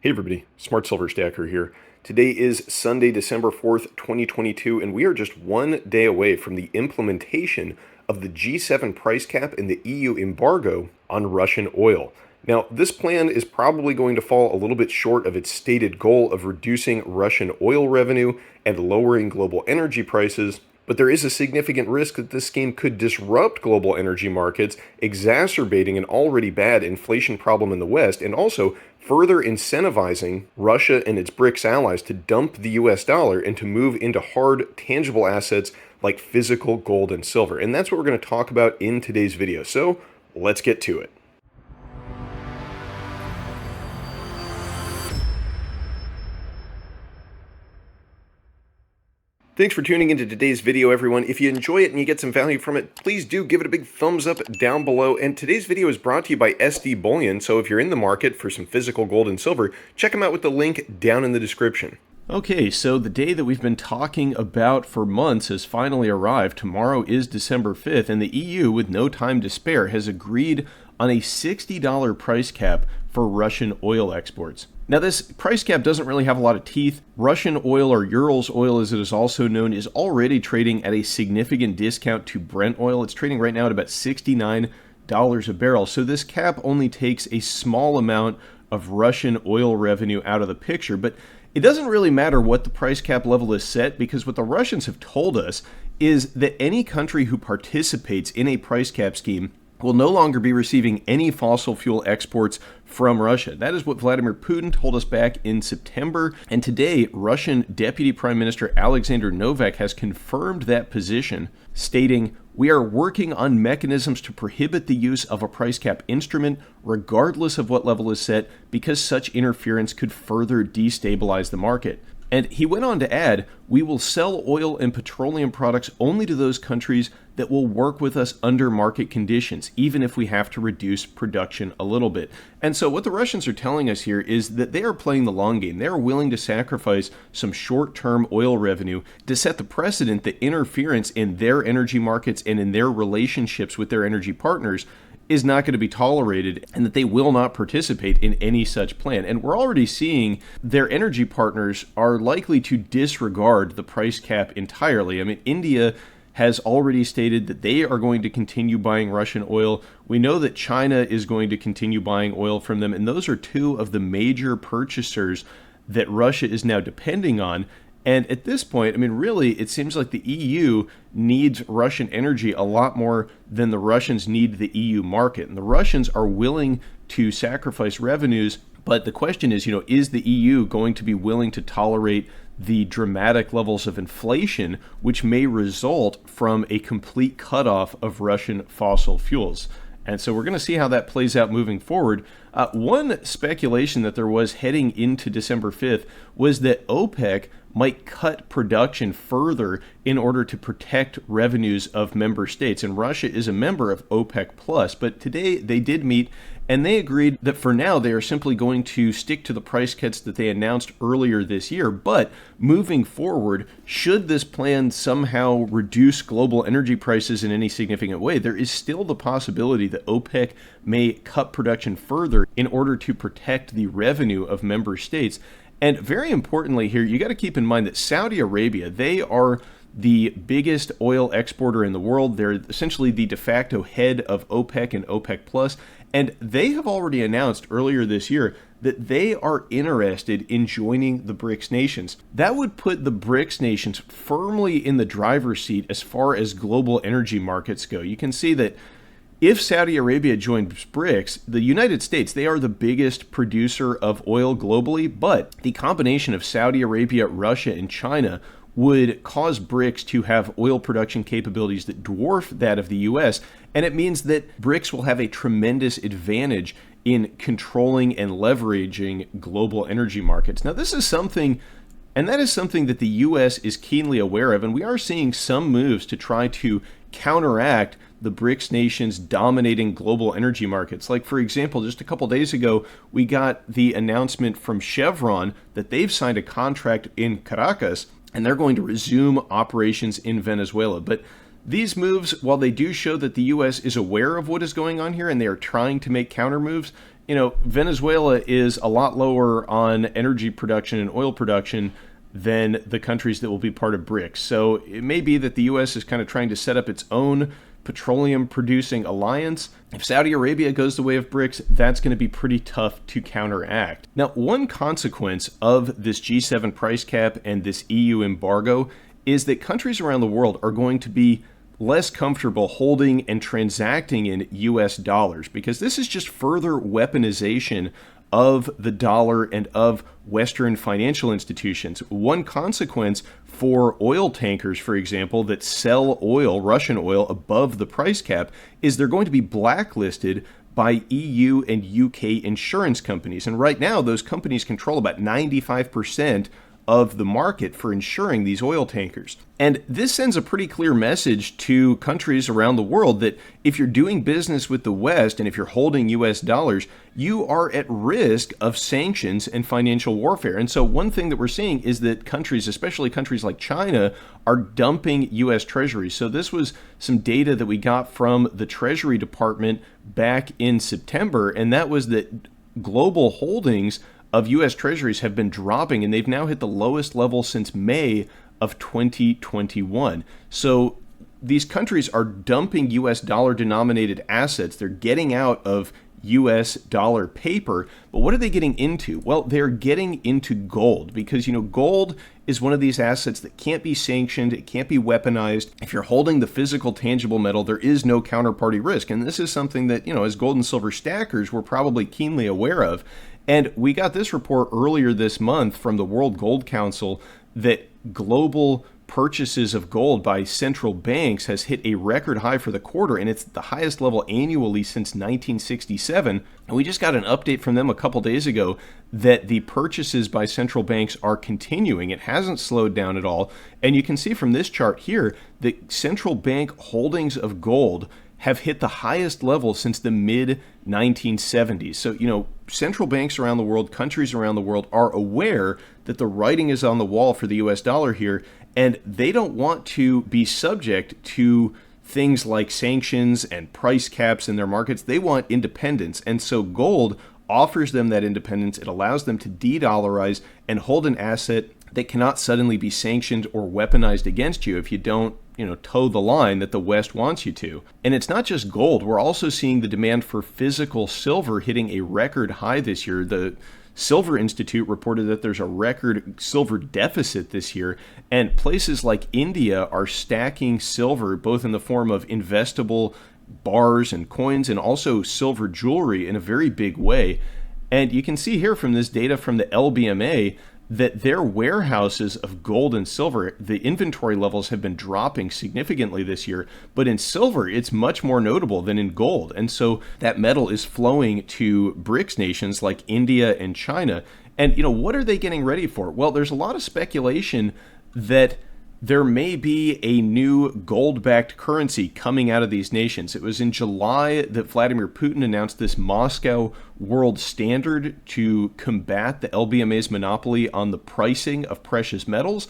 Hey everybody, Smart Silver Stacker here. Today is Sunday, December 4th, 2022, and we are just one day away from the implementation of the G7 price cap and the EU embargo on Russian oil. Now, this plan is probably going to fall a little bit short of its stated goal of reducing Russian oil revenue and lowering global energy prices, but there is a significant risk that this scheme could disrupt global energy markets, exacerbating an already bad inflation problem in the West, and also further incentivizing Russia and its BRICS allies to dump the US dollar and to move into hard, tangible assets like physical gold and silver. And that's what we're going to talk about in today's video. So let's get to it. Thanks for tuning into today's video, everyone. If you enjoy it and you get some value from it, please do give it a big thumbs up down below. And today's video is brought to you by SD Bullion, so if you're in the market for some physical gold and silver, check them out with the link down in the description. Okay, so the day that we've been talking about for months has finally arrived. Tomorrow is December 5th, and the EU, with no time to spare, has agreed on a $60 price cap for Russian oil exports. Now, this price cap doesn't really have a lot of teeth. Russian oil, or Urals oil as it is also known, is already trading at a significant discount to Brent oil. It's trading right now at about $69 a barrel. So this cap only takes a small amount of Russian oil revenue out of the picture. But it doesn't really matter what the price cap level is set, because what the Russians have told us is that any country who participates in a price cap scheme will no longer be receiving any fossil fuel exports from Russia. That is what Vladimir Putin told us back in September. And today, Russian Deputy Prime Minister Alexander Novak has confirmed that position, stating, "We are working on mechanisms to prohibit the use of a price cap instrument, regardless of what level is set, because such interference could further destabilize the market." And he went on to add, "We will sell oil and petroleum products only to those countries that will work with us under market conditions, even if we have to reduce production a little bit." And so what the Russians are telling us here is that they are playing the long game. They are willing to sacrifice some short-term oil revenue to set the precedent that interference in their energy markets and in their relationships with their energy partners is not going to be tolerated, and that they will not participate in any such plan. And we're already seeing their energy partners are likely to disregard the price cap entirely. I mean, India has already stated that they are going to continue buying Russian oil. We know that China is going to continue buying oil from them, and those are two of the major purchasers that Russia is now depending on. And at this point, I mean, really, it seems like the EU needs Russian energy a lot more than the Russians need the EU market. And the Russians are willing to sacrifice revenues, but the question is, is the EU going to be willing to tolerate the dramatic levels of inflation which may result from a complete cutoff of Russian fossil fuels? And so we're going to see how that plays out moving forward. One speculation that there was heading into December 5th was that OPEC might cut production further in order to protect revenues of member states. And Russia is a member of OPEC Plus, but today they did meet and they agreed that for now they are simply going to stick to the price cuts that they announced earlier this year. But moving forward, should this plan somehow reduce global energy prices in any significant way, there is still the possibility that OPEC may cut production further in order to protect the revenue of member states. And very importantly here, you got to keep in mind that Saudi Arabia, they are the biggest oil exporter in the world. They're essentially the de facto head of OPEC and OPEC Plus, and they have already announced earlier this year that they are interested in joining the BRICS nations. That would put the BRICS nations firmly in the driver's seat as far as global energy markets go. You can see that if Saudi Arabia joins BRICS, the United States, they are the biggest producer of oil globally, but the combination of Saudi Arabia, Russia, and China would cause BRICS to have oil production capabilities that dwarf that of the U.S., and it means that BRICS will have a tremendous advantage in controlling and leveraging global energy markets. Now, this is something, and that is something that the U.S. is keenly aware of, and we are seeing some moves to try to counteract the BRICS nations dominating global energy markets. Like, for example, just a couple days ago, we got the announcement from Chevron that they've signed a contract in Caracas, and they're going to resume operations in Venezuela. But these moves, while they do show that the U.S. is aware of what is going on here and they are trying to make counter moves, Venezuela is a lot lower on energy production and oil production than the countries that will be part of BRICS. So it may be that the U.S. is kind of trying to set up its own petroleum producing alliance. If Saudi Arabia goes the way of BRICS, that's going to be pretty tough to counteract. Now, one consequence of this G7 price cap and this EU embargo is that countries around the world are going to be less comfortable holding and transacting in US dollars, because this is just further weaponization of the dollar and of Western financial institutions. One consequence for oil tankers, for example, that sell oil, Russian oil, above the price cap is they're going to be blacklisted by EU and UK insurance companies. And right now, those companies control about 95% of the market for insuring these oil tankers. And this sends a pretty clear message to countries around the world that if you're doing business with the West and if you're holding US dollars, you are at risk of sanctions and financial warfare. And so one thing that we're seeing is that countries, especially countries like China, are dumping US treasuries. So this was some data that we got from the Treasury Department back in September, and that was that global holdings of U.S. treasuries have been dropping, and they've now hit the lowest level since May of 2021. So these countries are dumping U.S. dollar denominated assets. They're getting out of U.S. dollar paper. But what are they getting into? Well, they're getting into gold, because, gold is one of these assets that can't be sanctioned. It can't be weaponized. If you're holding the physical, tangible metal, there is no counterparty risk. And this is something that, as gold and silver stackers, we're probably keenly aware of. And we got this report earlier this month from the World Gold Council that global purchases of gold by central banks has hit a record high for the quarter, and it's the highest level annually since 1967. And we just got an update from them a couple days ago that the purchases by central banks are continuing. It hasn't slowed down at all. And you can see from this chart here that central bank holdings of gold have hit the highest level since the mid-1970s. So, central banks around the world, countries around the world are aware that the writing is on the wall for the US dollar here, and they don't want to be subject to things like sanctions and price caps in their markets. They want independence. And so gold offers them that independence. It allows them to de-dollarize and hold an asset that cannot suddenly be sanctioned or weaponized against you if you don't toe the line that the West wants you to. And it's not just gold. We're also seeing the demand for physical silver hitting a record high this year. The Silver Institute reported that there's a record silver deficit this year, and places like India are stacking silver both in the form of investable bars and coins and also silver jewelry in a very big way. And you can see here from this data from the LBMA that their warehouses of gold and silver, the inventory levels have been dropping significantly this year. But in silver, it's much more notable than in gold. And so that metal is flowing to BRICS nations like India and China. And, what are they getting ready for? Well, there's a lot of speculation that there may be a new gold-backed currency coming out of these nations. It was in July that Vladimir Putin announced this Moscow world standard to combat the LBMA's monopoly on the pricing of precious metals.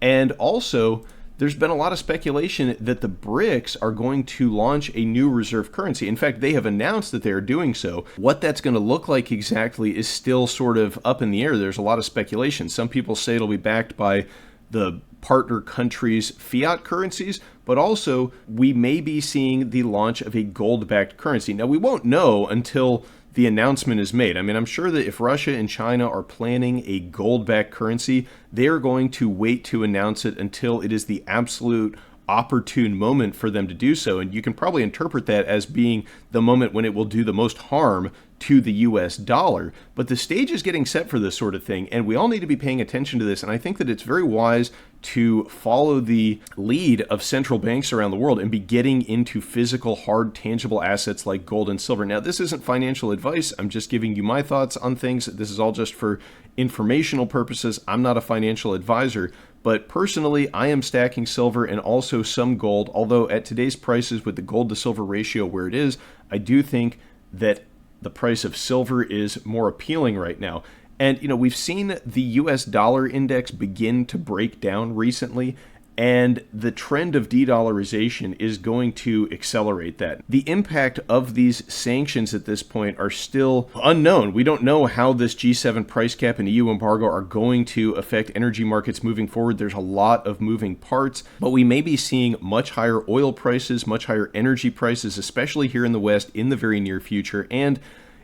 And also, there's been a lot of speculation that the BRICS are going to launch a new reserve currency. In fact, they have announced that they are doing so. What that's going to look like exactly is still sort of up in the air. There's a lot of speculation. Some people say it'll be backed by the partner countries' fiat currencies, but also we may be seeing the launch of a gold-backed currency. Now, we won't know until the announcement is made. I mean, I'm sure that if Russia and China are planning a gold-backed currency, they're going to wait to announce it until it is the absolute opportune moment for them to do so. And you can probably interpret that as being the moment when it will do the most harm to the US dollar. But the stage is getting set for this sort of thing, and we all need to be paying attention to this. And I think that it's very wise to follow the lead of central banks around the world and be getting into physical, hard, tangible assets like gold and silver. Now, this isn't financial advice. I'm just giving you my thoughts on things. This is all just for informational purposes. I'm not a financial advisor, but personally, I am stacking silver and also some gold. Although at today's prices with the gold to silver ratio where it is, I do think that the price of silver is more appealing right now. And, we've seen the US dollar index begin to break down recently. And the trend of de-dollarization is going to accelerate that. The impact of these sanctions at this point are still unknown. We don't know how this G7 price cap and EU embargo are going to affect energy markets moving forward. There's a lot of moving parts, but we may be seeing much higher oil prices, much higher energy prices, especially here in the West in the very near future. And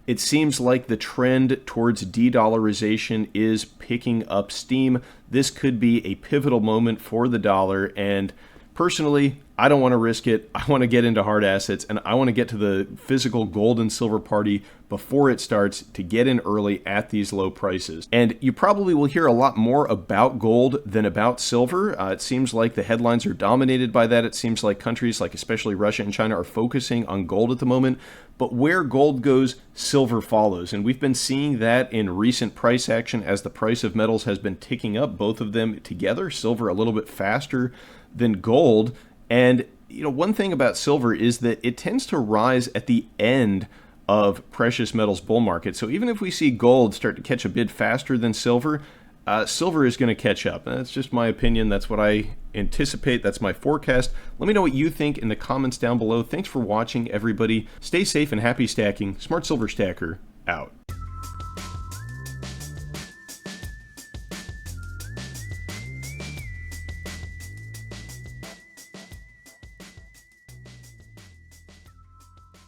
it seems like the trend towards de-dollarization is picking up steam. This could be a pivotal moment for the dollar, and personally, I don't want to risk it. I want to get into hard assets, and I want to get to the physical gold and silver party before it starts to get in early at these low prices. And you probably will hear a lot more about gold than about silver. It seems like the headlines are dominated by that. It seems like countries like especially Russia and China are focusing on gold at the moment. But where gold goes, silver follows. And we've been seeing that in recent price action as the price of metals has been ticking up, both of them together, silver a little bit faster than gold. And one thing about silver is that it tends to rise at the end of precious metals bull market. So even if we see gold start to catch a bid faster than silver, silver is going to catch up. And that's just my opinion. That's what I anticipate. That's my forecast. Let me know what you think in the comments down below. Thanks for watching, everybody. Stay safe and happy stacking. Smart Silver Stacker, out.